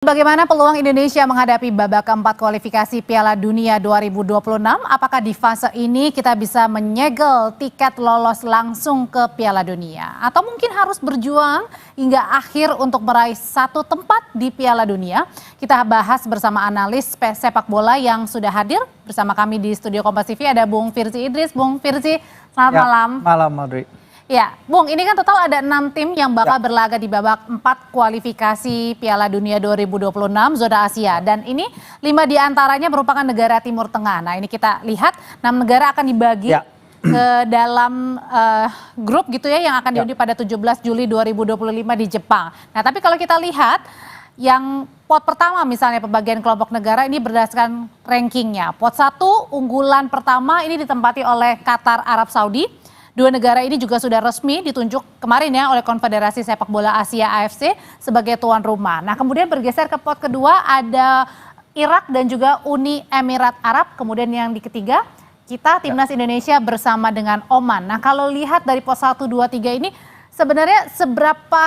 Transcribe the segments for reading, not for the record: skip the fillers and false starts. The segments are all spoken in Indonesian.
Bagaimana peluang Indonesia menghadapi babak keempat kualifikasi Piala Dunia 2026? Apakah di fase ini kita bisa menyegel tiket lolos langsung ke Piala Dunia? Atau mungkin harus berjuang hingga akhir untuk meraih satu tempat di Piala Dunia? Kita bahas bersama analis sepak bola yang sudah hadir bersama kami di studio Kompas TV. Ada Bung Firzi Idris. Bung Firzi, selamat malam. Malam, Audrey. Ya, Bung, ini kan total ada 6 tim yang bakal berlaga di babak 4 kualifikasi Piala Dunia 2026 zona Asia. Dan ini 5 diantaranya merupakan negara Timur Tengah. Nah, ini kita lihat 6 negara akan dibagi ke dalam grup gitu ya yang akan diundi pada 17 Juli 2025 di Jepang. Nah, tapi kalau kita lihat yang pot pertama misalnya pembagian kelompok negara ini berdasarkan rankingnya. Pot 1 unggulan pertama ini ditempati oleh Qatar Arab Saudi. Dua negara ini juga sudah resmi ditunjuk kemarin ya oleh Konfederasi Sepak Bola Asia AFC sebagai tuan rumah. Nah, kemudian bergeser ke pot kedua ada Irak dan juga Uni Emirat Arab. Kemudian yang di ketiga kita timnas Indonesia bersama dengan Oman. Nah, kalau lihat dari pot 1, 2, 3 ini sebenarnya seberapa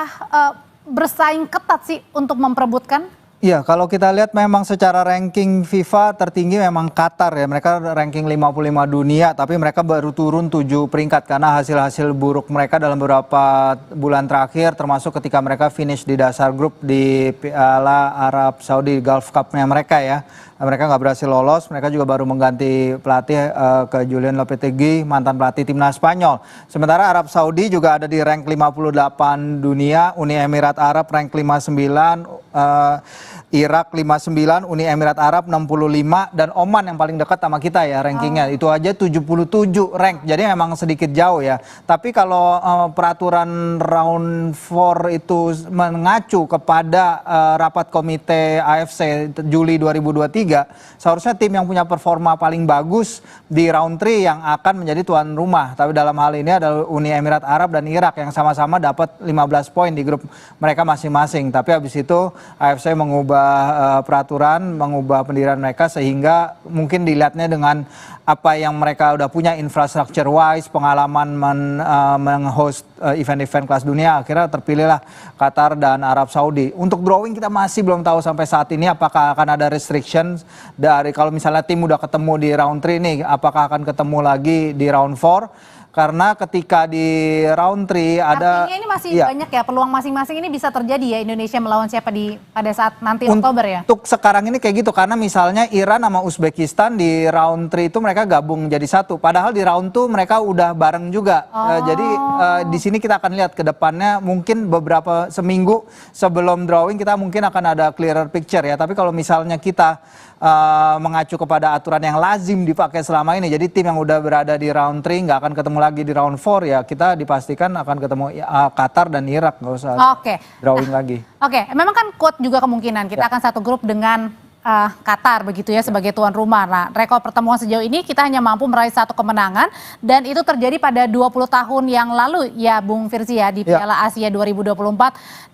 bersaing ketat sih untuk memperebutkan? Iya, kalau kita lihat memang secara ranking FIFA tertinggi memang Qatar ya. Mereka ranking 55 dunia, tapi mereka baru turun 7 peringkat karena hasil-hasil buruk mereka dalam beberapa bulan terakhir, termasuk ketika mereka finish di dasar grup di Piala Arab Saudi Gulf Cup-nya mereka ya. Mereka nggak berhasil lolos, mereka juga baru mengganti pelatih ke Julen Lopetegui, mantan pelatih timnas Spanyol. Sementara Arab Saudi juga ada di rank 58 dunia, Uni Emirat Arab rank 59, Irak 59, Uni Emirat Arab 65, dan Oman yang paling dekat sama kita ya rankingnya. Itu aja 77 rank, jadi memang sedikit jauh ya. Tapi kalau peraturan round 4 itu mengacu kepada rapat komite AFC Juli 2023, seharusnya tim yang punya performa paling bagus di round 3 yang akan menjadi tuan rumah. Tapi dalam hal ini adalah Uni Emirat Arab dan Irak yang sama-sama dapat 15 poin di grup mereka masing-masing. Tapi habis itu AFC mengubah peraturan, mengubah pendirian mereka sehingga mungkin dilihatnya dengan apa yang mereka udah punya infrastructure wise, pengalaman meng-host event-event kelas dunia, akhirnya terpilihlah Qatar dan Arab Saudi. Untuk drawing kita masih belum tahu sampai saat ini apakah akan ada restrictions dari kalau misalnya tim udah ketemu di round 3 nih, apakah akan ketemu lagi di round 4? Karena ketika di round 3 ada... Artinya ini masih banyak ya, peluang masing-masing ini bisa terjadi ya Indonesia melawan siapa pada saat nanti Oktober ya? Untuk sekarang ini kayak gitu, karena misalnya Iran sama Uzbekistan di round 3 itu mereka gabung jadi satu. Padahal di round 2 mereka udah bareng juga. Jadi di sini kita akan lihat ke depannya mungkin beberapa seminggu sebelum drawing kita mungkin akan ada clearer picture ya. Tapi kalau misalnya kita mengacu kepada aturan yang lazim dipakai selama ini, jadi tim yang udah berada di round 3 nggak akan ketemu lagi di round 4 ya, kita dipastikan akan ketemu Qatar dan Irak, nggak usah drawing lagi. Memang kan quote juga kemungkinan kita akan satu grup dengan Qatar begitu ya sebagai tuan rumah. Nah, rekor pertemuan sejauh ini kita hanya mampu meraih 1 kemenangan dan itu terjadi pada 20 tahun yang lalu ya Bung Firzi ya di Piala Asia 2024.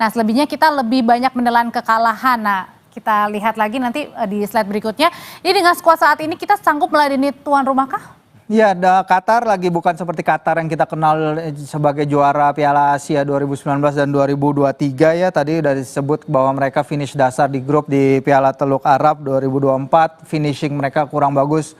Nah, selebihnya kita lebih banyak menelan kekalahan. Nah, kita lihat lagi nanti di slide berikutnya. Ini dengan skuad saat ini kita sanggup meladeni tuan rumah kah? Ya, Qatar lagi bukan seperti Qatar yang kita kenal sebagai juara Piala Asia 2019 dan 2023 ya. Tadi udah disebut bahwa mereka finish dasar di grup di Piala Teluk Arab 2024. Finishing mereka kurang bagus.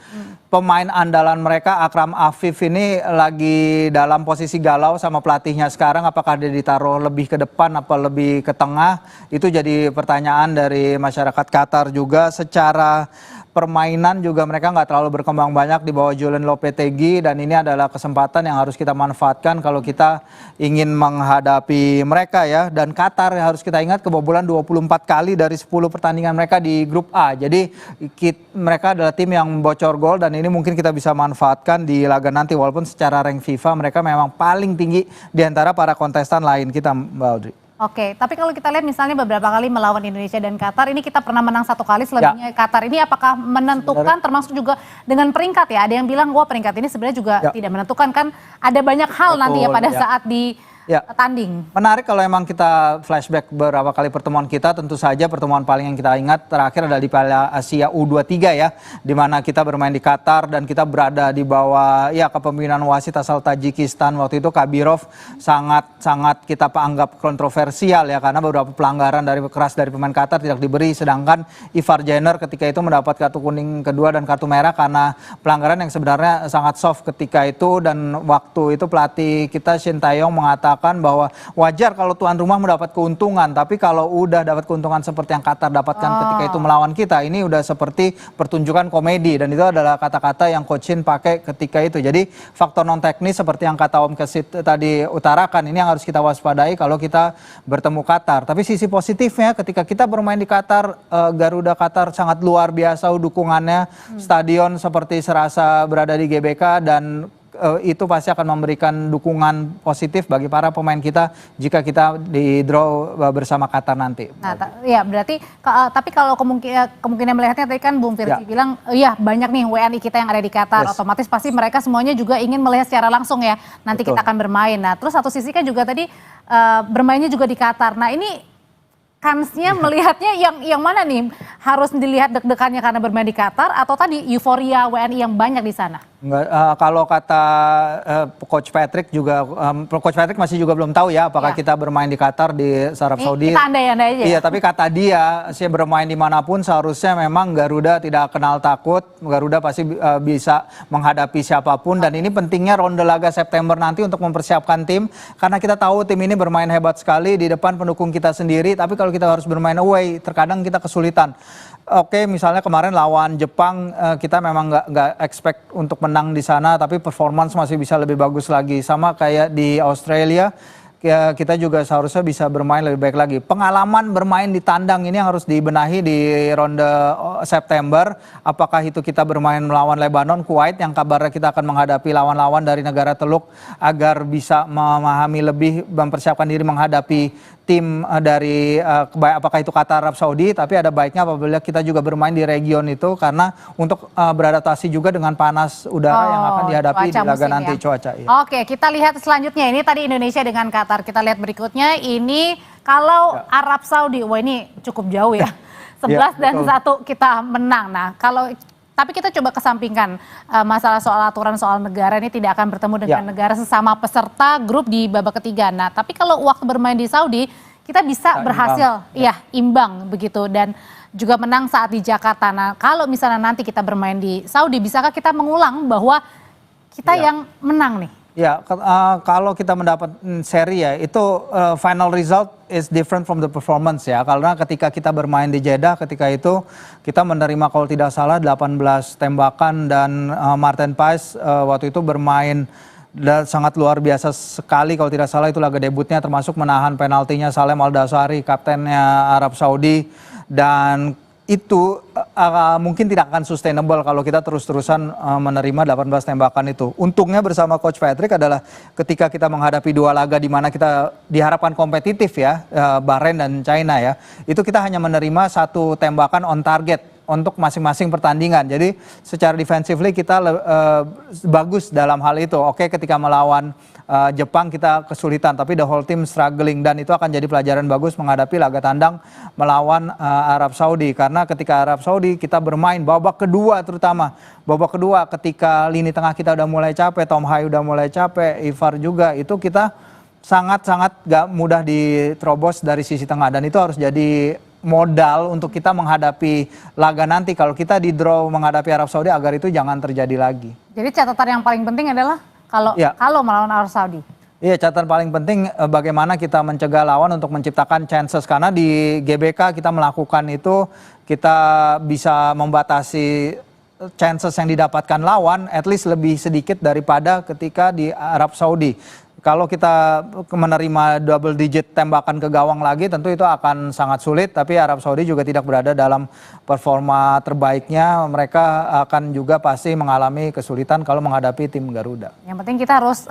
Pemain andalan mereka Akram Afif ini lagi dalam posisi galau sama pelatihnya sekarang. Apakah dia ditaruh lebih ke depan apa lebih ke tengah? Itu jadi pertanyaan dari masyarakat Qatar juga. Secara permainan juga mereka nggak terlalu berkembang banyak di bawah Julen Lopetegui, dan ini adalah kesempatan yang harus kita manfaatkan kalau kita ingin menghadapi mereka ya. Dan Qatar harus kita ingat kebobolan 24 kali dari 10 pertandingan mereka di grup A. Jadi mereka adalah tim yang bocor gol dan ini mungkin kita bisa manfaatkan di laga nanti, walaupun secara rank FIFA mereka memang paling tinggi di antara para kontestan lain kita, Mbak Audrey. Tapi kalau kita lihat misalnya beberapa kali melawan Indonesia dan Qatar, ini kita pernah menang 1 kali, selebihnya Qatar ini apakah menentukan termasuk juga dengan peringkat ya? Ada yang bilang wah peringkat ini sebenarnya juga tidak menentukan, kan ada banyak hal nanti ya pada saat di Ya. tanding. Menarik kalau emang kita flashback beberapa kali pertemuan kita, tentu saja pertemuan paling yang kita ingat terakhir adalah di Piala Asia U23 ya, di mana kita bermain di Qatar dan kita berada di bawah ya kepemimpinan wasit asal Tajikistan waktu itu Kabirov, sangat kita anggap kontroversial ya karena beberapa pelanggaran keras dari pemain Qatar tidak diberi, sedangkan Ivar Jenner ketika itu mendapat kartu kuning kedua dan kartu merah karena pelanggaran yang sebenarnya sangat soft ketika itu, dan waktu itu pelatih kita Shin Tae-yong mengatakan bahwa wajar kalau tuan rumah mendapat keuntungan, tapi kalau udah dapat keuntungan seperti yang Qatar dapatkan ketika itu melawan kita, ini udah seperti pertunjukan komedi, dan itu adalah kata-kata yang Coach Shin pakai ketika itu. Jadi faktor non teknis seperti yang kata Om Kesit tadi utarakan, ini yang harus kita waspadai kalau kita bertemu Qatar. Tapi sisi positifnya ketika kita bermain di Qatar, Garuda Qatar sangat luar biasa dukungannya, stadion seperti serasa berada di GBK, dan itu pasti akan memberikan dukungan positif bagi para pemain kita jika kita di draw bersama Qatar nanti. Nah, ya berarti tapi kalau kemungkinan melihatnya tadi kan Bung Firzi bilang, ya banyak nih WNI kita yang ada di Qatar, otomatis pasti mereka semuanya juga ingin melihat secara langsung ya nanti kita akan bermain. Nah, terus satu sisi kan juga tadi bermainnya juga di Qatar. Nah, ini kansnya melihatnya yang mana nih? Harus dilihat deg-degannya karena bermain di Qatar atau tadi euforia WNI yang banyak di sana? Enggak, kalau kata Coach Patrick juga, Coach Patrick masih juga belum tahu ya apakah kita bermain di Qatar, di Arab Saudi. Kita andai-andai aja. Iya, tapi kata dia, saya bermain dimanapun seharusnya memang Garuda tidak kenal takut, Garuda pasti bisa menghadapi siapapun, dan ini pentingnya ronde laga September nanti untuk mempersiapkan tim, karena kita tahu tim ini bermain hebat sekali di depan pendukung kita sendiri, tapi kalau kita harus bermain away, terkadang kita kesulitan. Oke, misalnya kemarin lawan Jepang, kita memang nggak expect untuk menang di sana, tapi performance masih bisa lebih bagus lagi. Sama kayak di Australia, kita juga seharusnya bisa bermain lebih baik lagi. Pengalaman bermain di tandang ini yang harus dibenahi di ronde September. Apakah itu kita bermain melawan Lebanon, Kuwait, yang kabarnya kita akan menghadapi lawan-lawan dari negara Teluk, agar bisa memahami lebih, mempersiapkan diri menghadapi tim dari apakah itu Qatar, Arab Saudi, tapi ada baiknya apabila kita juga bermain di region itu, karena untuk beradaptasi juga dengan panas udara yang akan dihadapi di laga nanti cuaca. Ya. Oke, kita lihat selanjutnya, ini tadi Indonesia dengan Qatar, kita lihat berikutnya, ini kalau Arab Saudi, wah ini cukup jauh ya, 11 dan 1 kita menang. Nah, tapi kita coba kesampingkan masalah soal aturan soal negara, ini tidak akan bertemu dengan negara sesama peserta grup di babak ketiga. Nah, tapi kalau waktu bermain di Saudi, kita bisa berhasil imbang begitu, dan juga menang saat di Jakarta. Nah, kalau misalnya nanti kita bermain di Saudi, bisakah kita mengulang bahwa kita yang menang nih? Ya, kalau kita mendapat seri ya, itu final result is different from the performance ya. Karena ketika kita bermain di Jeddah, ketika itu kita menerima kalau tidak salah 18 tembakan, dan Martin Paes waktu itu bermain sangat luar biasa sekali. Kalau tidak salah itu laga debutnya, termasuk menahan penaltinya Salem Al-Dawsari, kaptennya Arab Saudi, dan itu mungkin tidak akan sustainable kalau kita terus-terusan menerima 18 tembakan itu. Untungnya bersama Coach Patrick adalah ketika kita menghadapi dua laga di mana kita diharapkan kompetitif ya, Bahrain dan China ya, itu kita hanya menerima 1 tembakan on target untuk masing-masing pertandingan. Jadi secara defensively kita bagus dalam hal itu. Oke, ketika melawan Jepang kita kesulitan, tapi the whole team struggling, dan itu akan jadi pelajaran bagus menghadapi laga tandang melawan Arab Saudi. Karena ketika Arab Saudi kita bermain babak kedua, terutama babak kedua ketika lini tengah kita udah mulai capek, Tom Hai udah mulai capek, Ivar juga, itu kita sangat-sangat gak mudah diterobos dari sisi tengah, dan itu harus jadi modal untuk kita menghadapi laga nanti kalau kita di draw menghadapi Arab Saudi, agar itu jangan terjadi lagi. Jadi catatan yang paling penting adalah kalau melawan Arab Saudi. Iya, catatan paling penting bagaimana kita mencegah lawan untuk menciptakan chances, karena di GBK kita melakukan itu, kita bisa membatasi chances yang didapatkan lawan at least lebih sedikit daripada ketika di Arab Saudi. Kalau kita menerima double digit tembakan ke gawang lagi, tentu itu akan sangat sulit, tapi Arab Saudi juga tidak berada dalam performa terbaiknya. Mereka akan juga pasti mengalami kesulitan kalau menghadapi tim Garuda. Yang penting kita harus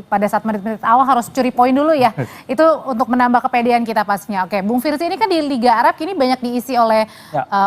pada saat menit-menit awal harus curi poin dulu ya. Itu untuk menambah kepedean kita pastinya. Oke, Bung Firzi, ini kan di Liga Arab kini banyak diisi oleh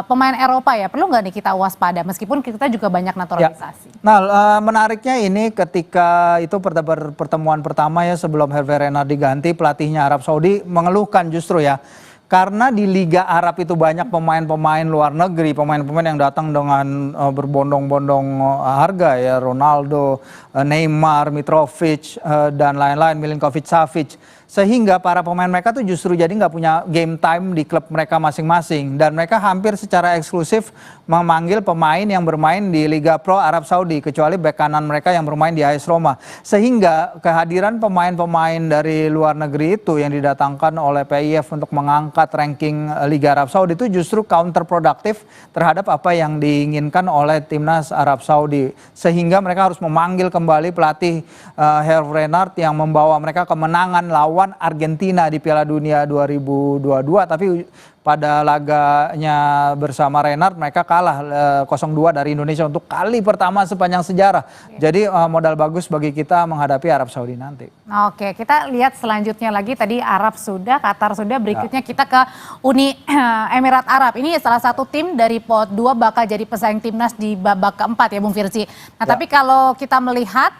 pemain Eropa ya. Perlu nggak nih kita waspada meskipun kita juga banyak naturalisasi? Nah, menariknya ini ketika itu pertemuan pertemuan pertama ya sebelum Hervé Renard diganti, pelatihnya Arab Saudi mengeluhkan justru ya. Karena di Liga Arab itu banyak pemain-pemain luar negeri, pemain-pemain yang datang dengan berbondong-bondong harga ya, Ronaldo, Neymar, Mitrovic, dan lain-lain, Milinkovic-Savic. Sehingga para pemain mereka tuh justru jadi nggak punya game time di klub mereka masing-masing. Dan mereka hampir secara eksklusif memanggil pemain yang bermain di Liga Pro Arab Saudi. Kecuali bek kanan mereka yang bermain di AS Roma. Sehingga kehadiran pemain-pemain dari luar negeri itu yang didatangkan oleh PIF untuk mengangkat ranking Liga Arab Saudi itu justru counterproductive terhadap apa yang diinginkan oleh timnas Arab Saudi. Sehingga mereka harus memanggil kembali pelatih Hervé Renard yang membawa mereka kemenangan lawan Argentina di Piala Dunia 2022, tapi pada laganya bersama Renard mereka kalah 0-2 dari Indonesia untuk kali pertama sepanjang sejarah. Jadi modal bagus bagi kita menghadapi Arab Saudi nanti. Oke, kita lihat selanjutnya lagi, tadi Arab sudah, Qatar sudah, berikutnya kita ke Uni Emirat Arab. Ini salah satu tim dari pot 2 bakal jadi pesaing timnas di babak keempat ya Bung Firsi. Nah tapi kalau kita melihat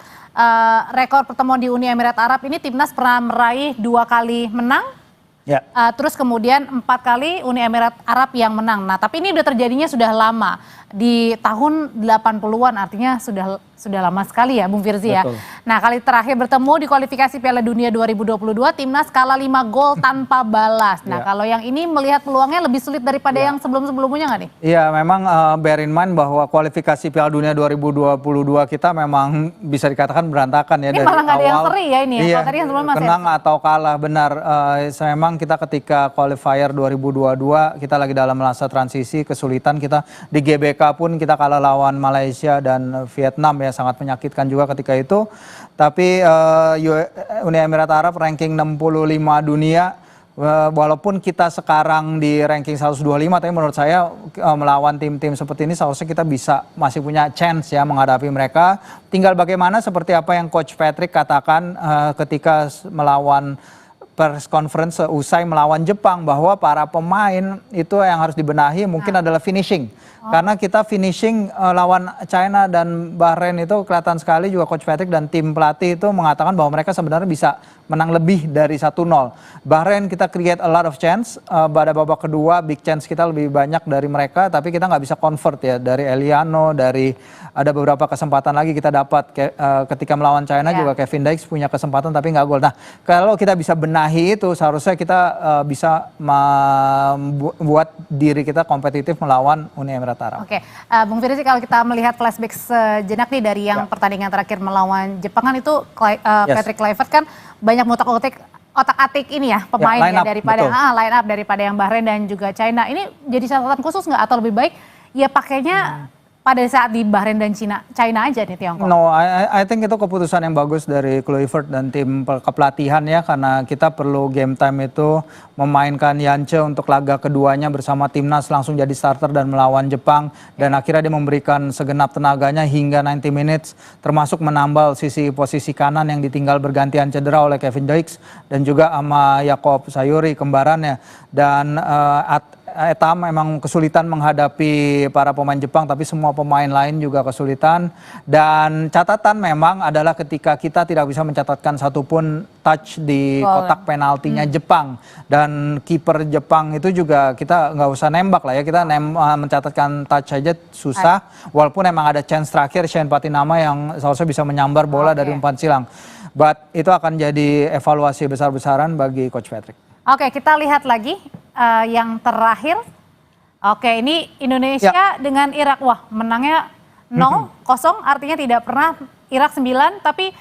rekor pertemuan di Uni Emirat Arab ini timnas pernah meraih 2 kali menang, terus kemudian 4 kali Uni Emirat Arab yang menang. Nah tapi ini udah terjadinya sudah lama, di tahun 80-an, artinya sudah lama sekali ya Bung Firzi ya. Nah kali terakhir bertemu di kualifikasi Piala Dunia 2022 timnas kalah 5 gol tanpa balas. Nah kalau yang ini melihat peluangnya lebih sulit daripada yang sebelum-sebelumnya nggak nih? Iya memang bear in mind bahwa kualifikasi Piala Dunia 2022 kita memang bisa dikatakan berantakan ya. Ini dari malah nggak ada yang awal, seri ya ini ya, kalau tadi yang sebelum menang atau kalah benar. Memang kita ketika qualifier 2022 kita lagi dalam masa transisi, kesulitan kita di GBK pun kita kalah lawan Malaysia dan Vietnam ya, sangat menyakitkan juga ketika itu. Tapi Uni Emirat Arab ranking 65 dunia, walaupun kita sekarang di ranking 125, tapi menurut saya melawan tim-tim seperti ini seharusnya kita masih punya chance ya menghadapi mereka. Tinggal bagaimana seperti apa yang Coach Patrick katakan ketika melawan press conference usai melawan Jepang, bahwa para pemain itu yang harus dibenahi mungkin adalah finishing. Karena kita finishing lawan China dan Bahrain itu kelihatan sekali, juga Coach Patrick dan tim pelatih itu mengatakan bahwa mereka sebenarnya bisa menang lebih dari 1-0. Bahrain kita create a lot of chance, pada babak kedua big chance kita lebih banyak dari mereka, tapi kita nggak bisa convert ya, dari Eliano, dari ada beberapa kesempatan lagi kita dapat ketika melawan China juga Kevin Dykes punya kesempatan tapi nggak gol. Nah kalau kita bisa benahi itu seharusnya kita bisa membuat diri kita kompetitif melawan Uni Emirat Arab. Oke, Bung Firzi, kalau kita melihat flashback sejenak nih dari yang pertandingan terakhir melawan Jepang kan itu Patrick Kluivert kan banyak otak-atik ini ya pemain ya, daripada line up daripada yang Bahrain dan juga China. Ini jadi catatan khusus nggak, atau lebih baik ya pakainya pada saat di Bahrain dan China aja nih Tiongkok? No, I think itu keputusan yang bagus dari Kluivert dan tim kepelatihan ya, karena kita perlu game time itu memainkan Yance untuk laga keduanya bersama timnas langsung jadi starter dan melawan Jepang, dan akhirnya dia memberikan segenap tenaganya hingga 90 minutes, termasuk menambal posisi kanan yang ditinggal bergantian cedera oleh Kevin Dykes dan juga sama Jakob Sayuri kembarannya. Dan Eta memang kesulitan menghadapi para pemain Jepang, tapi semua pemain lain juga kesulitan. Dan catatan memang adalah ketika kita tidak bisa mencatatkan satupun touch di kotak penaltinya Jepang. Dan kiper Jepang itu juga kita nggak usah nembak lah ya, kita mencatatkan touch saja susah. Walaupun memang ada chance terakhir Shane Patinama yang seharusnya bisa menyambar bola dari umpan silang. But itu akan jadi evaluasi besar-besaran bagi Coach Patrick. Oke, kita lihat lagi yang terakhir. Oke, ini Indonesia dengan Irak. Wah, menangnya 0-0, artinya tidak pernah. Irak 9, tapi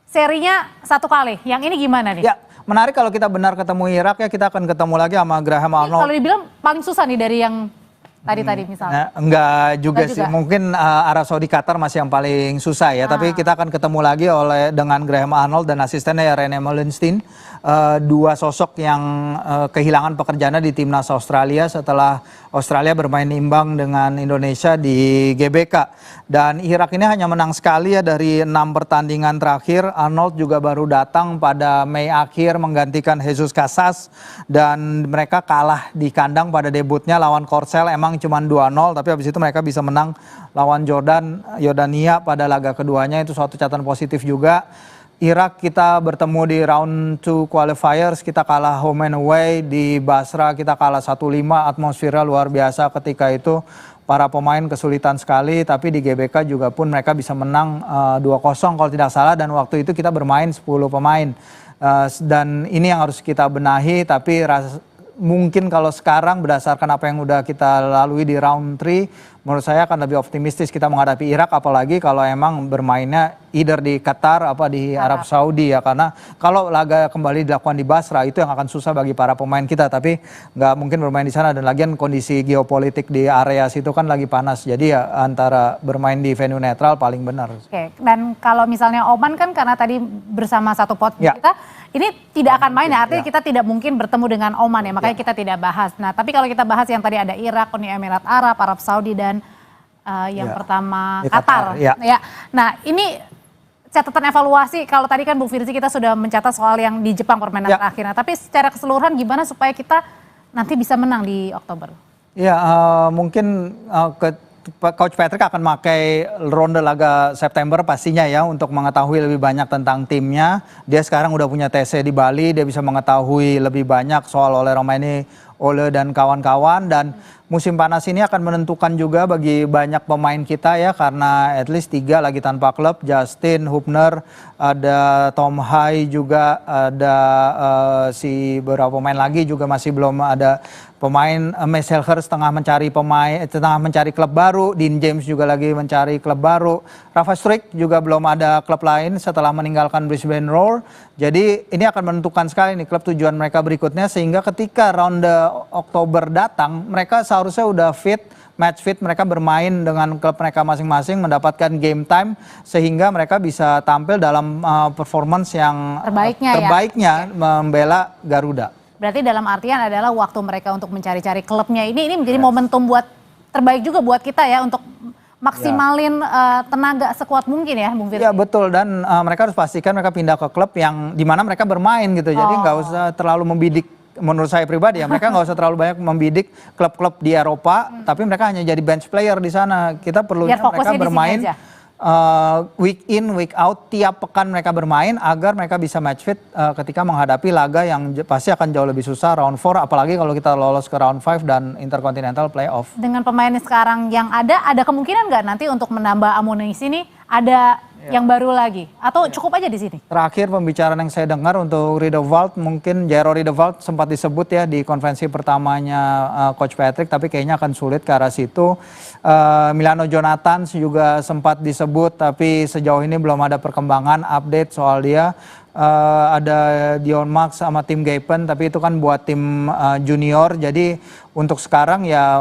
serinya 1 kali. Yang ini gimana nih? Ya, menarik kalau kita benar ketemu Irak ya, kita akan ketemu lagi sama Graham Arnold. Kalau dibilang paling susah nih dari yang tadi misalnya. Enggak juga sih, mungkin Arab Saudi Qatar masih yang paling susah ya, tapi kita akan ketemu lagi dengan Graham Arnold dan asistennya Rene Meulensteen, dua sosok yang kehilangan pekerjaannya di timnas Australia setelah Australia bermain imbang dengan Indonesia di GBK. Dan Irak ini hanya menang sekali ya dari 6 pertandingan terakhir. Arnold juga baru datang pada Mei akhir menggantikan Jesus Casas, dan mereka kalah di kandang pada debutnya lawan Korsel. Emang cuma 2-0, tapi habis itu mereka bisa menang lawan Yordania pada laga keduanya, itu suatu catatan positif juga. Irak kita bertemu di round 2 qualifiers, kita kalah home and away. Di Basra kita kalah 1-5, atmosfernya luar biasa ketika itu. Para pemain kesulitan sekali, tapi di GBK juga pun mereka bisa menang 2-0 kalau tidak salah, dan waktu itu kita bermain 10 pemain. Dan ini yang harus kita benahi, tapi mungkin kalau sekarang berdasarkan apa yang udah kita lalui di round 3, menurut saya akan lebih optimistis kita menghadapi Irak, apalagi kalau emang bermainnya either di Qatar apa di Arab Saudi ya, karena kalau laga kembali dilakukan di Basra itu yang akan susah bagi para pemain kita, tapi nggak mungkin bermain di sana, dan lagian kondisi geopolitik di area situ kan lagi panas, jadi ya antara bermain di venue netral paling benar. Oke, dan kalau misalnya Oman kan karena tadi bersama satu pot kita, ini tidak akan main ya, artinya kita tidak mungkin bertemu dengan Oman ya, makanya kita tidak bahas. Nah, tapi kalau kita bahas yang tadi ada Irak, Uni Emirat Arab, Arab Saudi, dan yang pertama Qatar. Ya. Nah, ini catatan evaluasi, kalau tadi kan Bung Firzi kita sudah mencatat soal yang di Jepang permainan terakhir. Nah, tapi secara keseluruhan gimana supaya kita nanti bisa menang di Oktober? Ya, mungkin Coach Patrick akan pakai ronde laga September pastinya ya untuk mengetahui lebih banyak tentang timnya. Dia sekarang udah punya TC di Bali, dia bisa mengetahui lebih banyak soal Ole Romaini, Ole dan kawan-kawan, dan musim panas ini akan menentukan juga bagi banyak pemain kita ya, karena at least 3 lagi tanpa klub, Justin, Hubner, ada Tom Hai juga, ada si beberapa pemain lagi juga masih belum ada pemain. Max Helger tengah mencari klub baru, Dean James juga lagi mencari klub baru, Rafa Struijk juga belum ada klub lain setelah meninggalkan Brisbane Roar. Jadi ini akan menentukan sekali nih klub tujuan mereka berikutnya, sehingga ketika ronde Oktober datang mereka seharusnya udah fit, match fit, mereka bermain dengan klub mereka masing-masing, mendapatkan game time sehingga mereka bisa tampil dalam performance yang terbaiknya membela Garuda. Berarti dalam artian adalah waktu mereka untuk mencari-cari klubnya ini menjadi momentum buat terbaik juga buat kita ya, untuk maksimalin tenaga sekuat mungkin ya, Bung Firzi. Ya betul, dan mereka harus pastikan mereka pindah ke klub yang dimana mereka bermain gitu. Jadi nggak usah terlalu membidik, menurut saya pribadi ya, mereka nggak usah terlalu banyak membidik klub-klub di Eropa, tapi mereka hanya jadi bench player di sana. Kita perlunya mereka bermain week in, week out, tiap pekan mereka bermain agar mereka bisa match fit ketika menghadapi laga yang pasti akan jauh lebih susah, round 4, apalagi kalau kita lolos ke round 5 dan Intercontinental Playoff. Dengan pemain sekarang yang ada kemungkinan nggak nanti untuk menambah amunisi nih, ada yang baru lagi, atau cukup aja di sini? Terakhir pembicaraan yang saya dengar untuk Riedewald, mungkin Jairo Riedewald sempat disebut ya di konferensi pertamanya Coach Patrick, tapi kayaknya akan sulit ke arah situ. Milano Jonathan juga sempat disebut, tapi sejauh ini belum ada perkembangan update soal dia. Ada Dion Max sama tim Gapen, tapi itu kan buat tim junior, jadi untuk sekarang ya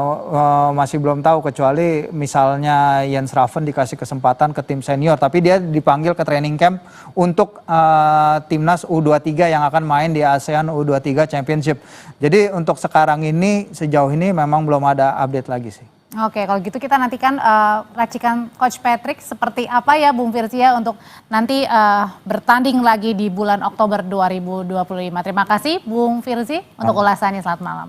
masih belum tahu, kecuali misalnya Jens Raven dikasih kesempatan ke tim senior, tapi dia dipanggil ke training camp untuk timnas U23 yang akan main di ASEAN U23 Championship. Jadi untuk sekarang ini sejauh ini memang belum ada update lagi sih. Oke, kalau gitu kita nantikan racikan Coach Patrick seperti apa ya Bung Firzi ya, untuk nanti bertanding lagi di bulan Oktober 2025. Terima kasih Bung Firzi untuk ulasannya, selamat malam.